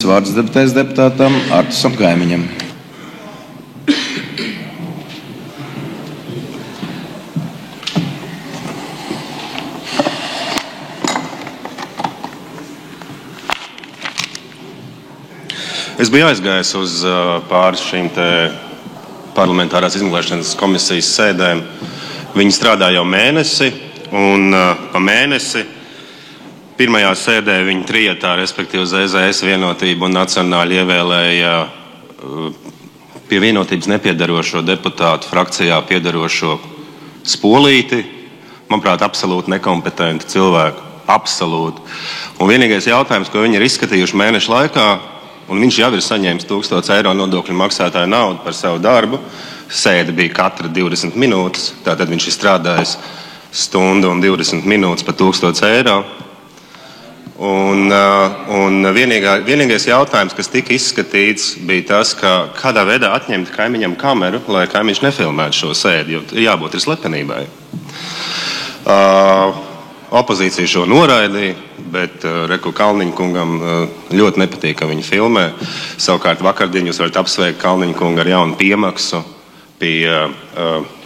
Vārds deputātam Artisam Kaimiņam. Es biju aizgājis uz pāris šīm te parlamentārās izmeklēšanas komisijas sēdēm. Viņi strādā jau mēnesi, un pa mēnesi pirmajā sēdē viņi trietā, respektīvi ZZS vienotību un nacionāļi ievēlēja pie vienotības nepiedarošo deputātu frakcijā piedarošo Spolīti. Manuprāt, absolūti nekompetenti cilvēku. Absolūti. Un vienīgais jautājums, ko viņi ir izskatījuši mēnešu laikā, un viņš jau ir saņēmis 1000 eiro nodokļu maksātāju naudu par savu darbu. Sēde bija katra 20 minūtes, tātad viņš ir strādājis stundu un 20 minūtes par 1000 eiro. Un vienīgais jautājums, kas tika izskatīts, bija tas, ka kādā veidā atņemt kaimiņam kameru, lai kaimiņš nefilmētu šo sēdi, jo jābūt ir slepenībai. Opozīcija šo noraidīja, bet Reku Kalniņa kungam ļoti nepatīk, ka viņi filmē. Savukārt vakardien jūs varat apsveikt Kalniņa kungu ar jaunu piemaksu pie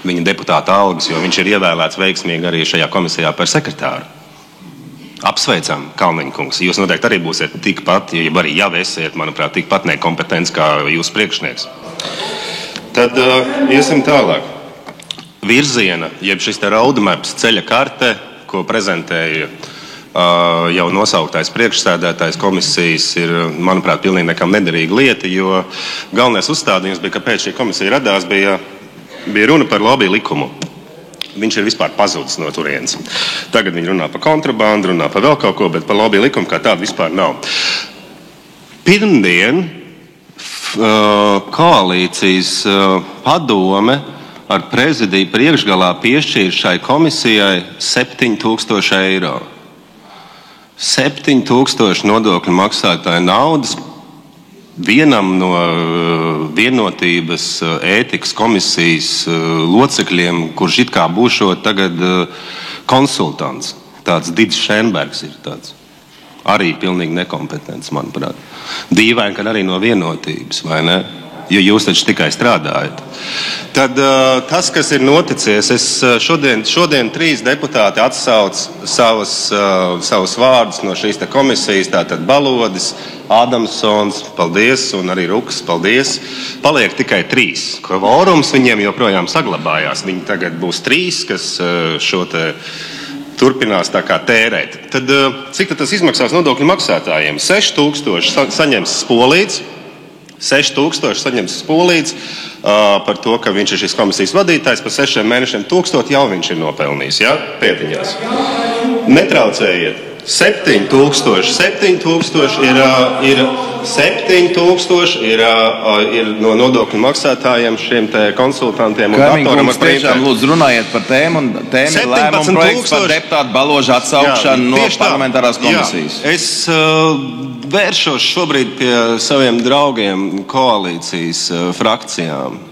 viņa deputāta algas, jo viņš ir ievēlēts veiksmīgi arī šajā komisijā par sekretāru. Apsveicam, Kalniņa kungs. Jūs noteikti arī būsiet tikpat, ja arī jau esiet, manuprāt, tikpat nekompetents kā jūsu priekšnieks. Tad iesim tālāk. Virziena, jeb šis te roadmaps, ceļa karte, ko prezentēja jau nosauktais priekšsēdētājs komisijas, ir, manuprāt, pilnīgi nekam nederīga lieta, jo galvenais uzstādījums bija, kāpēc šī komisija radās, bija runa par lobby likumu. Viņš ir vispār pazudis no turienes. Tagad viņi runā par kontrabandu, runā par vēl kaut ko, bet par lobby likumu kā tādu vispār nav. Pirmdien koalīcijas padome ar prezidiju priekšgalā piešķīra šai komisijai 7000 eiro. 7000 nodokļu maksātāju naudas vienam no vienotības ētikas komisijas locekļiem, kurš it kā būšot tagad konsultants. Tāds Dits Šenbergs ir tāds. Arī pilnīgi nekompetents, manuprāt. Dīvaini, ka arī no vienotības, vai ne? Jo jūs taču tikai strādājat. Tad tas, kas ir noticies, šodien 3 deputāti atsauc savus vārdus no šīs te komisijas, tātad Balodis, Ādamsons, paldies, un arī Rukas, paldies. Paliek tikai 3. Kvorums viņiem joprojām saglabājās. Viņi tagad būs 3, kas šo te turpinās tā kā tērēt. Tad cik tad tas izmaksās nodokļu maksātājiem? 6000 saņems Spolīts. 6000 saņems Spolīts par to, ka viņš ir šīs komisijas vadītājs, par 6 mēnešiem 1000 jau viņš ir nopelnījis, ja? Pēdiņās. Netraucējiet. 7000 ir no nodokļu maksātājiem šiem te konsultantiem un datoram ar priekšām. Lūdzu, runājiet par tēmu, un tēma ir lēmuma projekts par deputātu Baloža atsaukšanu no parlamentārās komisijas. Es vēršos šobrīd pie saviem draugiem koalīcijas frakcijām.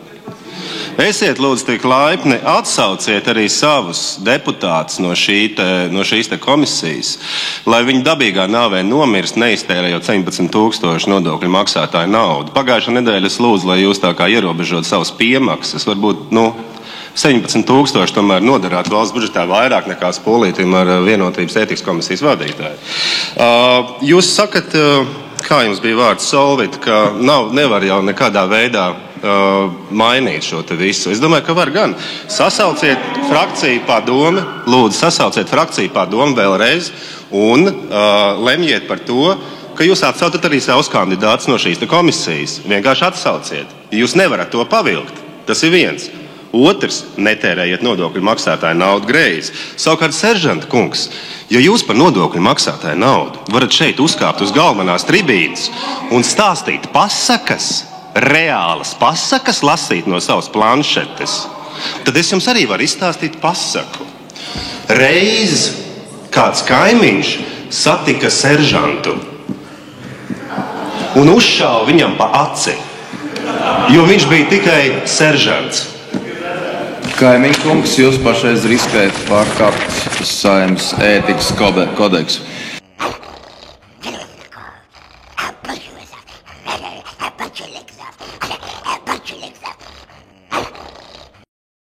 Esiet lūdzu tik laipni, atsauciet arī savus deputātus no šīs te komisijas, lai viņi dabīgā nāvē nomirst, neiztērējot 17 000 nodokļu maksātāju naudu. Pagājušā nedēļa es lūdzu, lai jūs tā kā ierobežot savus piemaksas, varbūt, 17 000 tomēr noderētu valsts budžetā vairāk nekā Spolītim ar vienotības ētikas komisijas vadītāju. Jūs sakat, kā jums bija vārds Solvit, ka nevar jau nekādā veidā mainīt šo te visu. Es domāju, ka var gan. Sasauciet frakciju padomi, lūdzu, sasauciet frakciju padomi vēlreiz un lemjiet par to, ka jūs atsaucat arī savus kandidātus no šīs te komisijas. Vienkārši atsauciet. Jūs nevarat to pavilkt. Tas ir viens. Otrs, netērējiet nodokļu maksātāju naudu greizi. Savukārt, seržanta kungs, ja jūs par nodokļu maksātāju naudu varat šeit uzkāpt uz galvenās tribīnes un stāstīt pasakas, reālas pasakas, lasīt no savas planšetes, tad es jums arī varu izstāstīt pasaku. Reiz kāds kaimiņš satika seržantu un uzšāva viņam pa aci, jo viņš bija tikai seržants. Kaimiņkungs, jūs pašreiz riskējat pārkāpt Saeimas ētikas kodeksu.